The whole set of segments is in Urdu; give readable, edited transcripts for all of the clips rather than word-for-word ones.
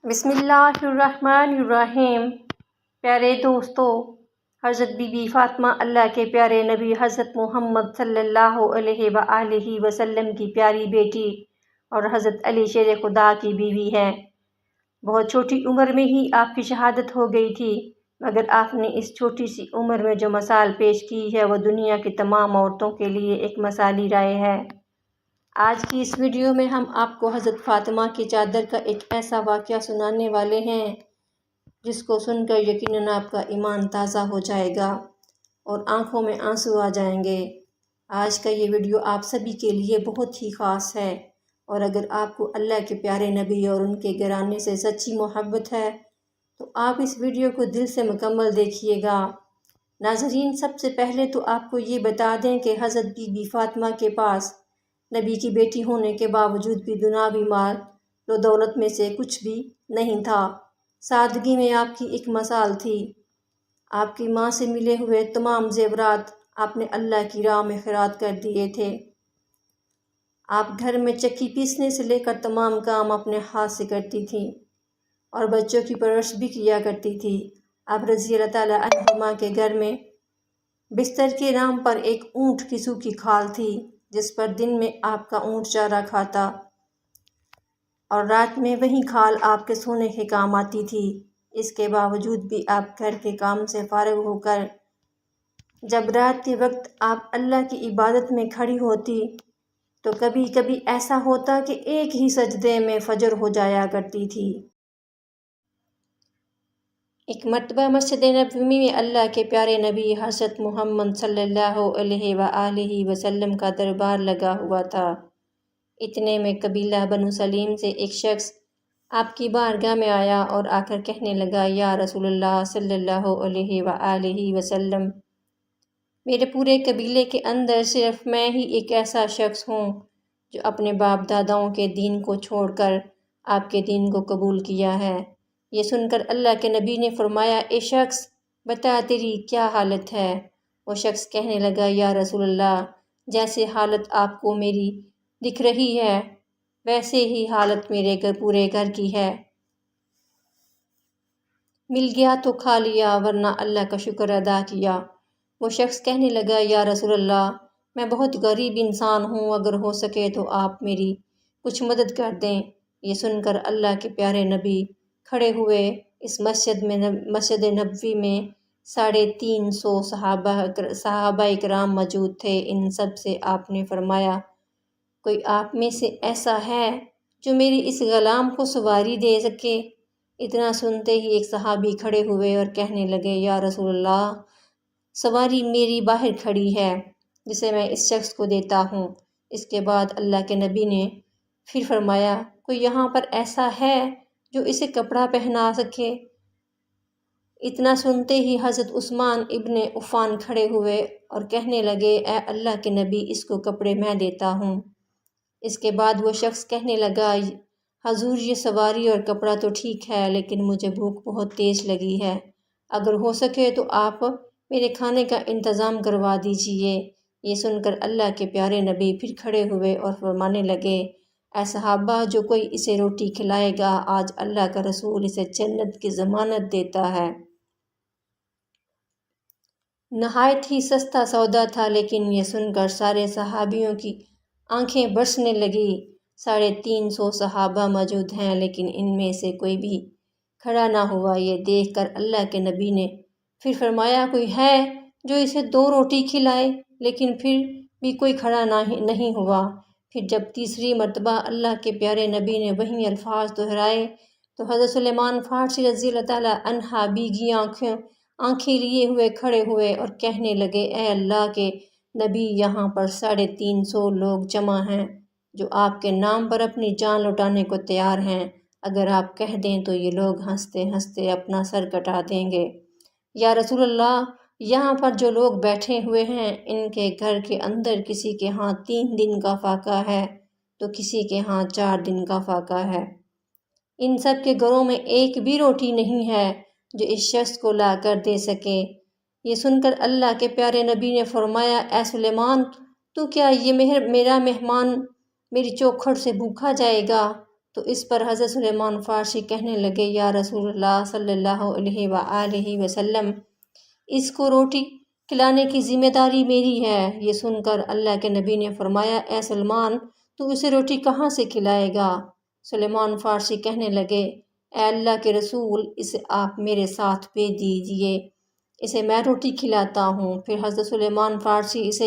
بسم اللہ الرحمن الرحیم۔ پیارے دوستو، حضرت بی بی فاطمہ اللہ کے پیارے نبی حضرت محمد صلی اللہ علیہ وآلہ وسلم کی پیاری بیٹی اور حضرت علی شیر خدا کی بیوی ہیں۔ بہت چھوٹی عمر میں ہی آپ کی شہادت ہو گئی تھی، مگر آپ نے اس چھوٹی سی عمر میں جو مثال پیش کی ہے وہ دنیا کی تمام عورتوں کے لیے ایک مثالی رائے ہے۔ آج کی اس ویڈیو میں ہم آپ کو حضرت فاطمہ کی چادر کا ایک ایسا واقعہ سنانے والے ہیں جس کو سن کر یقیناً آپ کا ایمان تازہ ہو جائے گا اور آنکھوں میں آنسو آ جائیں گے۔ آج کا یہ ویڈیو آپ سبھی کے لیے بہت ہی خاص ہے، اور اگر آپ کو اللہ کے پیارے نبی اور ان کے گھرانے سے سچی محبت ہے تو آپ اس ویڈیو کو دل سے مکمل دیکھیے گا۔ ناظرین، سب سے پہلے تو آپ کو یہ بتا دیں کہ حضرت بی بی فاطمہ کے پاس نبی کی بیٹی ہونے کے باوجود بھی دنیاوی مال و دولت میں سے کچھ بھی نہیں تھا۔ سادگی میں آپ کی ایک مثال تھی۔ آپ کی ماں سے ملے ہوئے تمام زیورات آپ نے اللہ کی راہ میں خیرات کر دیے تھے۔ آپ گھر میں چکی پیسنے سے لے کر تمام کام اپنے ہاتھ سے کرتی تھیں اور بچوں کی پرورش بھی کیا کرتی تھی۔ آپ رضی اللہ تعالیٰ عنہما کے گھر میں بستر کے نام پر ایک اونٹ کی سوکھی کھال تھی، جس پر دن میں آپ کا اونٹ چارہ کھاتا اور رات میں وہی کھال آپ کے سونے کے کام آتی تھی۔ اس کے باوجود بھی آپ گھر کے کام سے فارغ ہو کر جب رات کے وقت آپ اللہ کی عبادت میں کھڑی ہوتی تو کبھی کبھی ایسا ہوتا کہ ایک ہی سجدے میں فجر ہو جایا کرتی تھی۔ ایک مرتبہ مسجد نبوی میں اللہ کے پیارے نبی حضرت محمد صلی اللہ علیہ وآلہ وسلم کا دربار لگا ہوا تھا۔ اتنے میں قبیلہ بنو سلیم سے ایک شخص آپ کی بارگاہ میں آیا اور آ کر کہنے لگا، یا رسول اللہ صلی اللہ علیہ وآلہ وسلم، میرے پورے قبیلے کے اندر صرف میں ہی ایک ایسا شخص ہوں جو اپنے باپ داداؤں کے دین کو چھوڑ کر آپ کے دین کو قبول کیا ہے۔ یہ سن کر اللہ کے نبی نے فرمایا، اے شخص، بتا تیری کیا حالت ہے؟ وہ شخص کہنے لگا، یا رسول اللہ، جیسے حالت آپ کو میری دکھ رہی ہے ویسے ہی حالت میرے پورے گھر کی ہے۔ مل گیا تو کھا لیا، ورنہ اللہ کا شکر ادا کیا۔ وہ شخص کہنے لگا، یا رسول اللہ، میں بہت غریب انسان ہوں، اگر ہو سکے تو آپ میری کچھ مدد کر دیں۔ یہ سن کر اللہ کے پیارے نبی کھڑے ہوئے۔ اس مسجد نبوی میں 350 صحابہ کرام موجود تھے۔ ان سب سے آپ نے فرمایا، کوئی آپ میں سے ایسا ہے جو میری اس غلام کو سواری دے سکے؟ اتنا سنتے ہی ایک صحابی کھڑے ہوئے اور کہنے لگے، یا رسول اللہ، سواری میری باہر کھڑی ہے جسے میں اس شخص کو دیتا ہوں۔ اس کے بعد اللہ کے نبی نے پھر فرمایا، کوئی یہاں پر ایسا ہے جو اسے کپڑا پہنا سکے؟ اتنا سنتے ہی حضرت عثمان ابن عفان کھڑے ہوئے اور کہنے لگے، اے اللہ کے نبی، اس کو کپڑے میں دیتا ہوں۔ اس کے بعد وہ شخص کہنے لگا، حضور، یہ سواری اور کپڑا تو ٹھیک ہے، لیکن مجھے بھوک بہت تیز لگی ہے، اگر ہو سکے تو آپ میرے کھانے کا انتظام کروا دیجئے۔ یہ سن کر اللہ کے پیارے نبی پھر کھڑے ہوئے اور فرمانے لگے، اے صحابہ، جو کوئی اسے روٹی کھلائے گا، آج اللہ کا رسول اسے جنت کی ضمانت دیتا ہے۔ نہایت ہی سستا سودا تھا، لیکن یہ سن کر سارے صحابیوں کی آنکھیں برسنے لگی۔ 350 صحابہ موجود ہیں، لیکن ان میں سے کوئی بھی کھڑا نہ ہوا۔ یہ دیکھ کر اللہ کے نبی نے پھر فرمایا، کوئی ہے جو اسے 2 روٹی کھلائے؟ لیکن پھر بھی کوئی کھڑا نہیں ہوا۔ پھر جب تیسری مرتبہ اللہ کے پیارے نبی نے وہی الفاظ دہرائے تو حضرت سلیمان فارسی رضی اللہ تعالیٰ عنہ بھیگی آنکھیں لیے ہوئے کھڑے ہوئے اور کہنے لگے، اے اللہ کے نبی، یہاں پر 350 لوگ جمع ہیں جو آپ کے نام پر اپنی جان لوٹانے کو تیار ہیں۔ اگر آپ کہہ دیں تو یہ لوگ ہنستے ہنستے اپنا سر کٹا دیں گے۔ یا رسول اللہ، یہاں پر جو لوگ بیٹھے ہوئے ہیں، ان کے گھر کے اندر کسی کے ہاں 3 دن کا فاقہ ہے تو کسی کے ہاں 4 دن کا فاقہ ہے۔ ان سب کے گھروں میں ایک بھی روٹی نہیں ہے جو اس شخص کو لا کر دے سکے۔ یہ سن کر اللہ کے پیارے نبی نے فرمایا، اے سلیمان، تو کیا یہ میرا مہمان میری چوکھٹ سے بھوکا جائے گا؟ تو اس پر حضرت سلیمان فارسی کہنے لگے یا رسول اللہ صلی اللہ علیہ وآلہ وسلم، اس کو روٹی کھلانے کی ذمہ داری میری ہے۔ یہ سن کر اللہ کے نبی نے فرمایا اے سلمان، تو اسے روٹی کہاں سے کھلائے گا؟ سلیمان فارسی کہنے لگے اے اللہ کے رسول، اسے آپ میرے ساتھ بھیج دیجیے، اسے میں روٹی کھلاتا ہوں۔ پھر حضرت سلیمان فارسی اس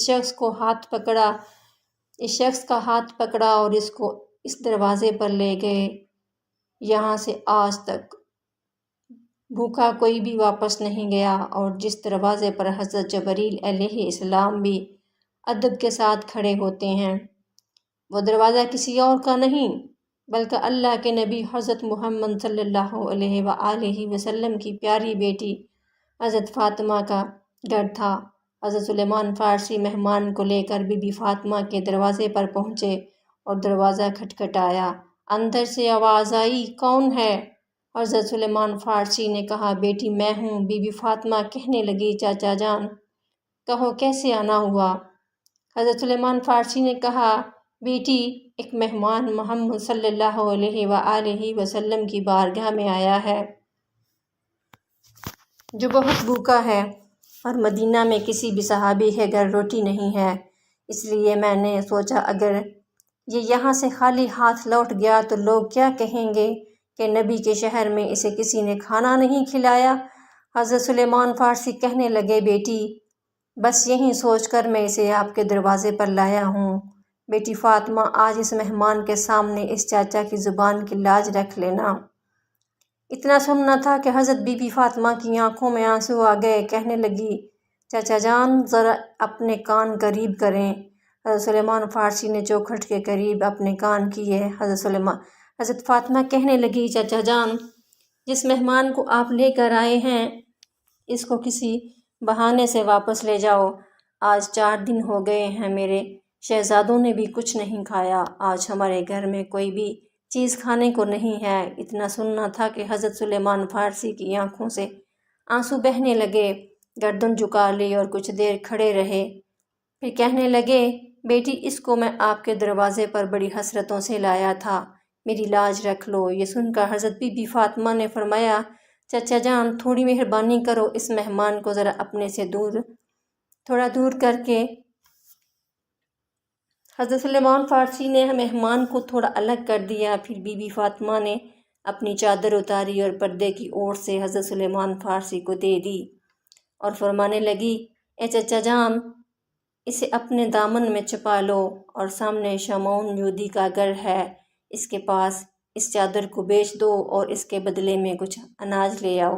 شخص کا ہاتھ پکڑا اور اس کو اس دروازے پر لے گئے۔ یہاں سے آج تک بھوکا کوئی بھی واپس نہیں گیا، اور جس دروازے پر حضرت جبریل علیہ السلام بھی ادب کے ساتھ کھڑے ہوتے ہیں، وہ دروازہ کسی اور کا نہیں بلکہ اللہ کے نبی حضرت محمد صلی اللہ علیہ وآلہ وسلم کی پیاری بیٹی حضرت فاطمہ کا گھر تھا۔ حضرت سلیمان فارسی مہمان کو لے کر بی بی فاطمہ کے دروازے پر پہنچے اور دروازہ کھٹکھٹایا۔ اندر سے آواز آئی، کون ہے؟ حضرت سلیمان فارسی نے کہا، بیٹی میں ہوں۔ بی بی فاطمہ کہنے لگی، چاچا جان کہو کیسے آنا ہوا؟ حضرت سلیمان فارسی نے کہا، بیٹی ایک مہمان محمد صلی اللہ علیہ وآلہ وسلم کی بارگاہ میں آیا ہے جو بہت بھوکا ہے، اور مدینہ میں کسی بھی صحابی کے گھر روٹی نہیں ہے، اس لیے میں نے سوچا اگر یہ یہاں سے خالی ہاتھ لوٹ گیا تو لوگ کیا کہیں گے کہ نبی کے شہر میں اسے کسی نے کھانا نہیں کھلایا۔ حضرت سلیمان فارسی کہنے لگے، بیٹی بس یہی سوچ کر میں اسے آپ کے دروازے پر لایا ہوں۔ بیٹی فاطمہ، آج اس مہمان کے سامنے اس چاچا کی زبان کی لاج رکھ لینا۔ اتنا سننا تھا کہ حضرت بی بی فاطمہ کی آنکھوں میں آنسو آ گئے۔ کہنے لگی، چاچا جان ذرا اپنے کان قریب کریں۔ حضرت سلیمان فارسی نے چوکھٹ کے قریب اپنے کان کیے۔ حضرت فاطمہ کہنے لگی، چاچا جان جس مہمان کو آپ لے کر آئے ہیں اس کو کسی بہانے سے واپس لے جاؤ۔ آج 4 دن ہو گئے ہیں، میرے شہزادوں نے بھی کچھ نہیں کھایا، آج ہمارے گھر میں کوئی بھی چیز کھانے کو نہیں ہے۔ اتنا سننا تھا کہ حضرت سلیمان فارسی کی آنکھوں سے آنسو بہنے لگے، گردن جھکا لی اور کچھ دیر کھڑے رہے، پھر کہنے لگے، بیٹی اس کو میں آپ کے دروازے پر بڑی حسرتوں سے لایا تھا، میری لاج رکھ لو۔ یہ سن کر حضرت بی بی فاطمہ نے فرمایا، چچا جان تھوڑی مہربانی کرو، اس مہمان کو ذرا اپنے سے تھوڑا دور کر کے۔ حضرت سلیمان فارسی نے مہمان کو تھوڑا الگ کر دیا، پھر بی بی فاطمہ نے اپنی چادر اتاری اور پردے کی اوٹ سے حضرت سلیمان فارسی کو دے دی اور فرمانے لگی، اے چچا جان اسے اپنے دامن میں چھپا لو، اور سامنے شمعون یہودی کا گھر ہے، اس کے پاس اس چادر کو بیچ دو اور اس کے بدلے میں کچھ اناج لے آؤ۔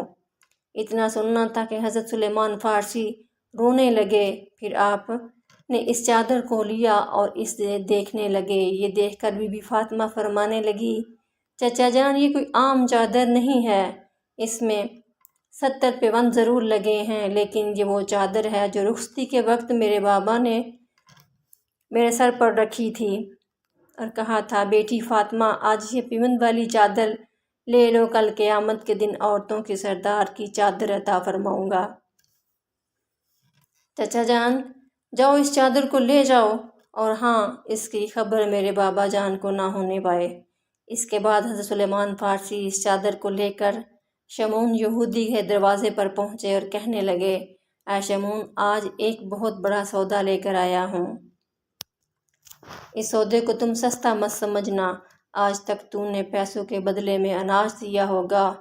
اتنا سننا تھا کہ حضرت سلیمان فارسی رونے لگے، پھر آپ نے اس چادر کو لیا اور اسے دیکھنے لگے۔ یہ دیکھ کر بی بی فاطمہ فرمانے لگی، چچا جان یہ کوئی عام چادر نہیں ہے، اس میں 70 پیوند ضرور لگے ہیں، لیکن یہ وہ چادر ہے جو رخصتی کے وقت میرے بابا نے میرے سر پر رکھی تھی اور کہا تھا، بیٹی فاطمہ آج یہ پیوند والی چادر لے لو، کل قیامت کے دن عورتوں کی سردار کی چادر عطا فرماؤں گا۔ چچا جان جاؤ اس چادر کو لے جاؤ، اور ہاں اس کی خبر میرے بابا جان کو نہ ہونے پائے۔ اس کے بعد حضرت سلیمان فارسی اس چادر کو لے کر شمعون یہودی کے دروازے پر پہنچے اور کہنے لگے، اے شمعون آج ایک بہت بڑا سودا لے کر آیا ہوں، اس سودے کو تم سستا مت سمجھنا۔ آج تک تو نے پیسوں کے بدلے میں اناج دیا ہوگا،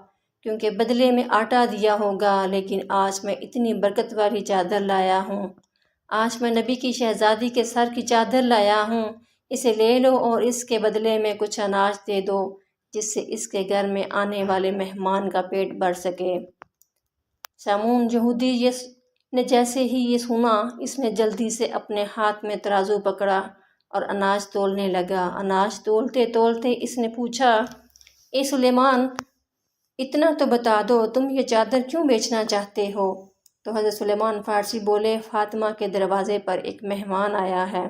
کیونکہ بدلے میں آٹا دیا ہوگا، لیکن آج میں اتنی برکت والی چادر لایا ہوں، آج میں نبی کی شہزادی کے سر کی چادر لایا ہوں، اسے لے لو اور اس کے بدلے میں کچھ اناج دے دو، جس سے اس کے گھر میں آنے والے مہمان کا پیٹ بھر سکے۔ شمعون یہودی نے جیسے ہی یہ سنا، اس نے جلدی سے اپنے ہاتھ میں ترازو پکڑا اور اناج تولنے لگا۔ اناج تولتے تولتے اس نے پوچھا، اے سلیمان اتنا تو بتا دو، تم یہ چادر کیوں بیچنا چاہتے ہو؟ تو حضرت سلیمان فارسی بولے، فاطمہ کے دروازے پر ایک مہمان آیا ہے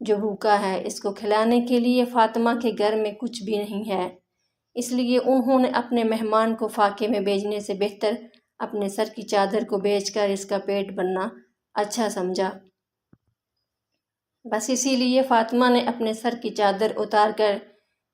جو بھوکا ہے، اس کو کھلانے کے لیے فاطمہ کے گھر میں کچھ بھی نہیں ہے، اس لیے انہوں نے اپنے مہمان کو فاقے میں بھیجنے سے بہتر اپنے سر کی چادر کو بیچ کر اس کا پیٹ بھرنا اچھا سمجھا۔ بس اسی لیے فاطمہ نے اپنے سر کی چادر اتار کر